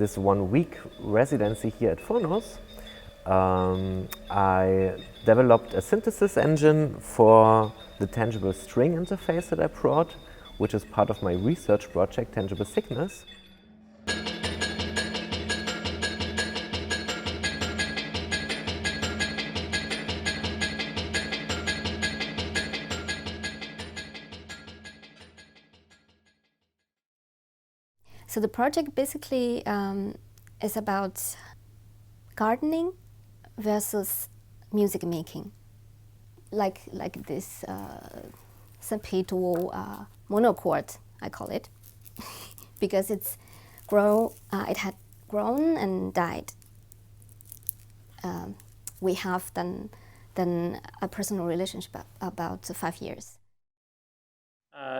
this 1 week residency here at Phonos, I developed a synthesis engine for the tangible string interface that I brought, which is part of my research project, Tangible Sickness. So the project basically is about gardening versus music making, like this Sempeto monochord, I call it, because it had grown and died. We have done a personal relationship about 5 years.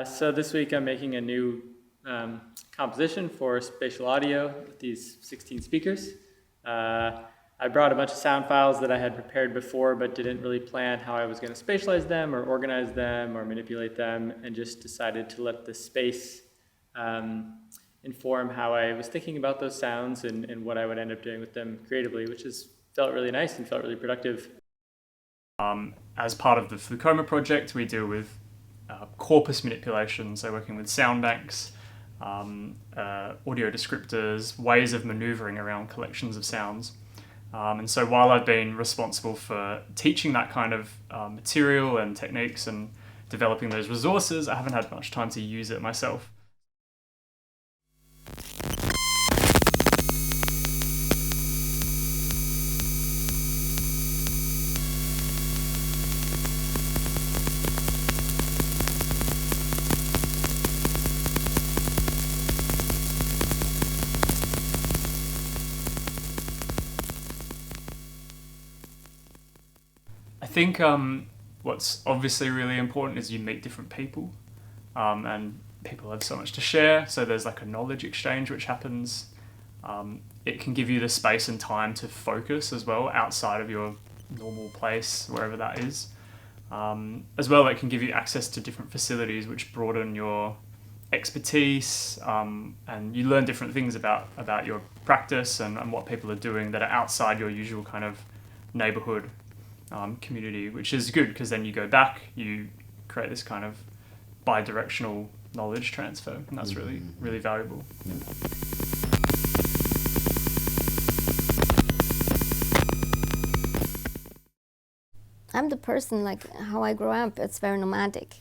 So this week I'm making a new composition for spatial audio with these 16 speakers. I brought a bunch of sound files that I had prepared before but didn't really plan how I was going to spatialize them or organize them or manipulate them, and just decided to let the space inform how I was thinking about those sounds and what I would end up doing with them creatively, which felt really nice and felt really productive. As part of the Foucault project, we deal with corpus manipulation, so working with sound banks, audio descriptors, ways of maneuvering around collections of sounds. And so while I've been responsible for teaching that kind of material and techniques and developing those resources, I haven't had much time to use it myself. I think what's obviously really important is you meet different people, and people have so much to share, so there's like a knowledge exchange which happens. It can give you the space and time to focus as well outside of your normal place, wherever that is. As well, it can give you access to different facilities which broaden your expertise, and you learn different things about your practice and what people are doing that are outside your usual kind of neighborhood community, which is good because then you go back, you create this kind of bi-directional knowledge transfer, and that's really, really valuable. I'm the person, like how I grew up, it's very nomadic.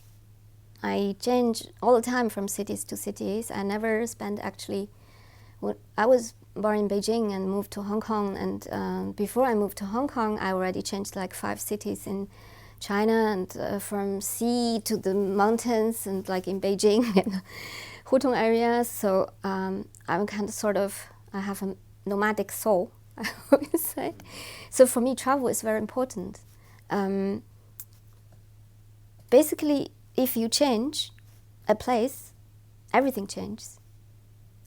I change all the time from cities to cities. I never spent I was born in Beijing and moved to Hong Kong, and before I moved to Hong Kong, I already changed like 5 cities in China, and from sea to the mountains, and like in Beijing and Hutong areas. So I'm kind of I have a nomadic soul, I would say. So for me, travel is very important. Basically, if you change a place, everything changes.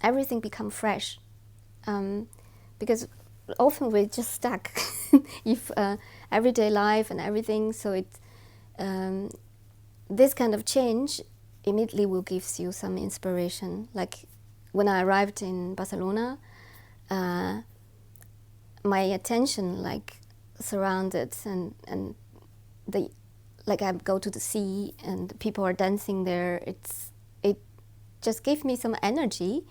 Everything becomes fresh. Because often we're just stuck if everyday life and everything. So this kind of change immediately will give you some inspiration. Like when I arrived in Barcelona, my attention like surrounded and I go to the sea and people are dancing there. It just gave me some energy.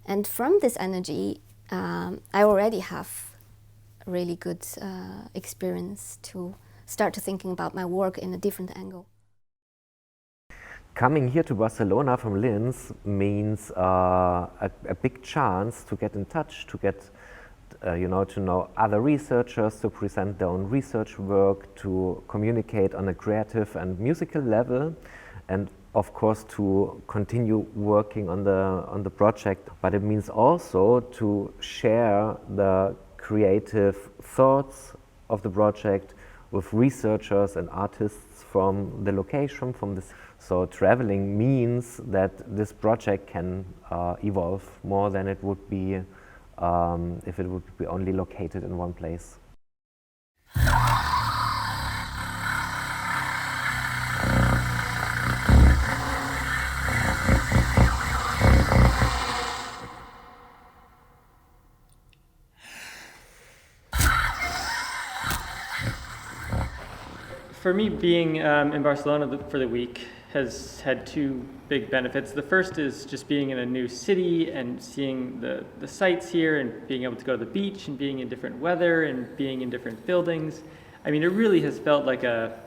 And from this energy, I already have a really good experience to start to thinking about my work in a different angle. Coming here to Barcelona from Linz means a big chance to get in touch, to get to know other researchers, to present their own research work, to communicate on a creative and musical level, and of course to continue working on the project. But it means also to share the creative thoughts of the project with researchers and artists from the location, So traveling means that this project can evolve more than it would be if it would be only located in one place. For me, being in Barcelona for the week has had two big benefits. The first is just being in a new city and seeing the sights here and being able to go to the beach and being in different weather and being in different buildings. I mean, it really has felt like a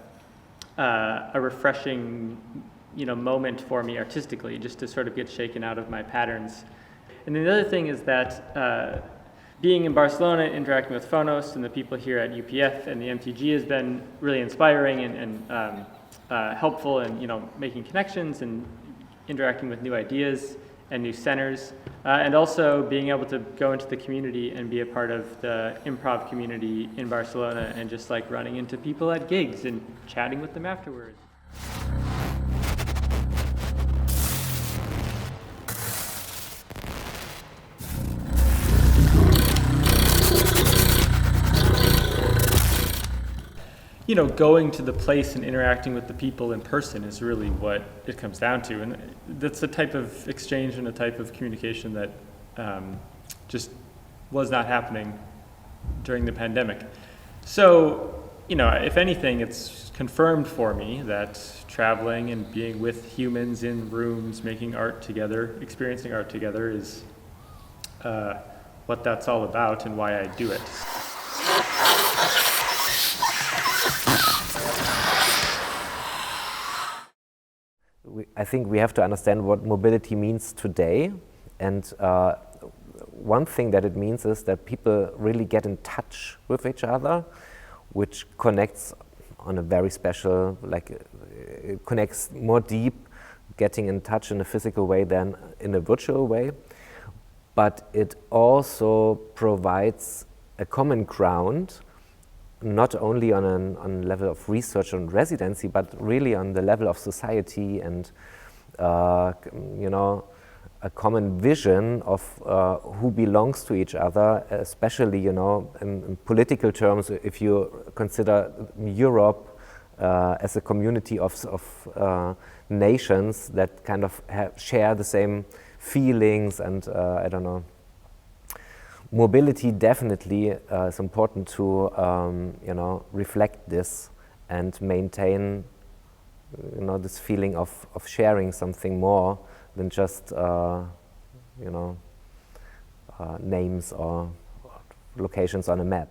refreshing, moment for me artistically, just to sort of get shaken out of my patterns. And then the other thing is that being in Barcelona, interacting with Phonos and the people here at UPF and the MTG has been really inspiring and helpful in making connections and interacting with new ideas and new centers, and also being able to go into the community and be a part of the improv community in Barcelona and just like running into people at gigs and chatting with them afterwards. Going to the place and interacting with the people in person is really what it comes down to. And that's a type of exchange and a type of communication that just was not happening during the pandemic. So, if anything, it's confirmed for me that traveling and being with humans in rooms, making art together, experiencing art together is what that's all about and why I do it. I think we have to understand what mobility means today, and one thing that it means is that people really get in touch with each other, which connects on a very special, it connects more deep, getting in touch in a physical way than in a virtual way. But it also provides a common ground, not only on a level of research and residency, but really on the level of society and, a common vision of who belongs to each other, especially, in political terms, if you consider Europe as a community of nations that kind of share the same feelings and, mobility definitely is important to reflect this and maintain this feeling of sharing something more than just names or locations on a map.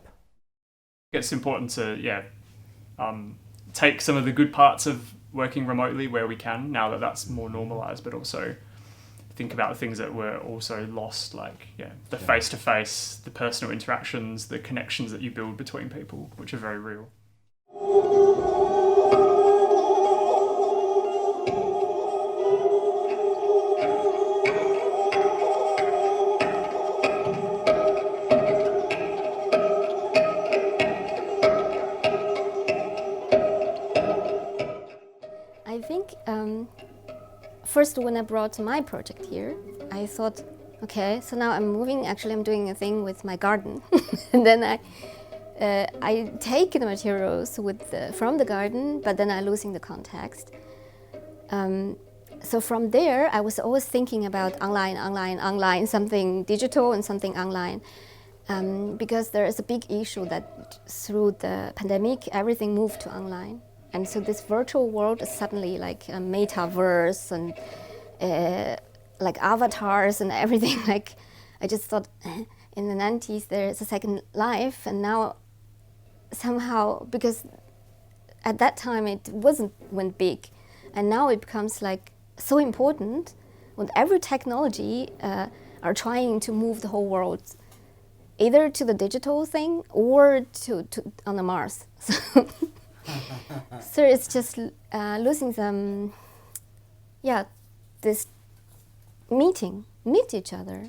It's important to take some of the good parts of working remotely where we can, now that that's more normalized, but also think about things that were also lost, like the face-to-face, the personal interactions, the connections that you build between people, which are very real. I think first, when I brought my project here, I thought, okay, so now I'm moving. Actually, I'm doing a thing with my garden, and then I take the materials from the garden, but then I'm losing the context. So from there, I was always thinking about online, something digital and something online, because there is a big issue that through the pandemic, everything moved to online. And so this virtual world is suddenly like a metaverse and like avatars and everything. Like, I just thought in the 90s there's a second life, and now somehow, because at that time it went big, and now it becomes like so important. When every technology are trying to move the whole world either to the digital thing or to on the Mars. So it's just losing some, this meet each other.